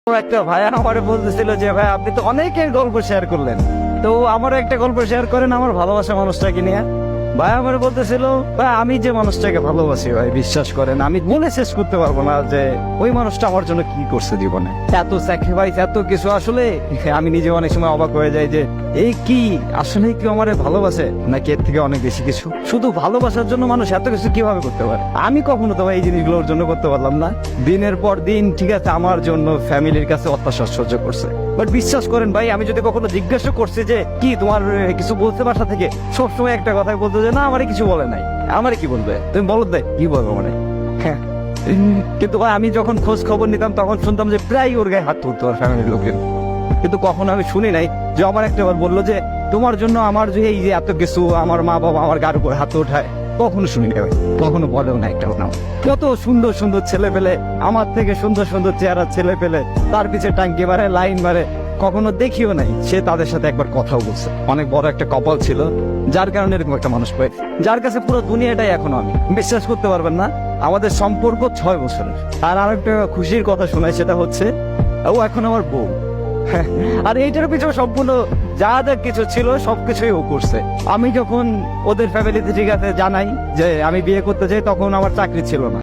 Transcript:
একটা ভাই আমার বলতেছিল যে ভাই আপনি তো অনেকের গল্প শেয়ার করলেন, তো আমার একটা গল্প শেয়ার করেন আমার ভালোবাসা মানুষটাকে নিয়ে। ভাই আমার বলতেছিল ভাই আমি যে মানুষটাকে ভালোবাসি ভাই বিশ্বাস করেন আমি বলে শেষ করতে পারবো না যে ওই মানুষটা আমার জন্য কি করছে জীবনে, এত স্যাক্রিফাইস এত কিছু। আসলে আমি নিজে অনেক সময় অবাক হয়ে যাই যে এই কি আসলে কি আমার ভালোবাসে নাকি এর থেকে অনেক বেশি কিছু। শুধু ভালোবাসার জন্য মানুষ এত কিছু কিভাবে করতে পারে? আমি কখনো তো ভাই এই জিনিসগুলোর জন্য করতে পারলাম না। দিনের পর দিন ঠিক আছে আমার জন্য ফ্যামিলির কাছে অত্যাচার সহ্য করছে, বাট বিশ্বাস করেন ভাই আমি যদি কখনো জিজ্ঞাসা করছি যে কি তোমার কিছু বলতে বাসা থেকে, সবসময় একটা কথাই বলতো যে না আমারে কিছু বলে নাই। আমারে কি বলবে? তুমি বলো দেয় কি বলবো মানে। হ্যাঁ, কিন্তু ভাই আমি যখন খোঁজ খবর নিতাম তখন শুনতাম যে প্রায় ওর গায়ে হাত তুলতো ওর ফ্যামিলির লোকের, কিন্তু কখনো আমি শুনি নাই যে আমার একটাবার বললো যে তোমার জন্য আমার যে এই যে এত কিছু আমার মা বাবা আমার গার উপর হাত ওঠায়, কখনো শুনি নাই ভাই, কখনো বলেও না একটাও না। কত সুন্দর সুন্দর ছেলে পেলে, আমার থেকে সুন্দর সুন্দর চেহারা ছেলে পেলে তার পিছে টাঙ্কি মারে লাইন মারে, কখনো দেখিও নাই সে তাদের সাথে একবার কথাও বলছে। অনেক বড় একটা কপাল ছিল যার কারণে এরকম একটা মানুষ পাই, যার কাছে পুরো দুনিয়াটাই এখনো। আমি বিশ্বাস করতে পারবেন না আমাদের সম্পর্ক 6 বছরের। আর আরেকটা খুশির কথা শোনাই, সেটা হচ্ছে ও এখন আমার বউ। আর এইটার পিছনে সম্পূর্ণ যা যা কিছু ছিল সবকিছুই ও করছে। আমি যখন ওদের ফ্যামিলিতে ঠিক আছে জানাই যে আমি বিয়ে করতে চাই তখন আমার চাকরি ছিল না।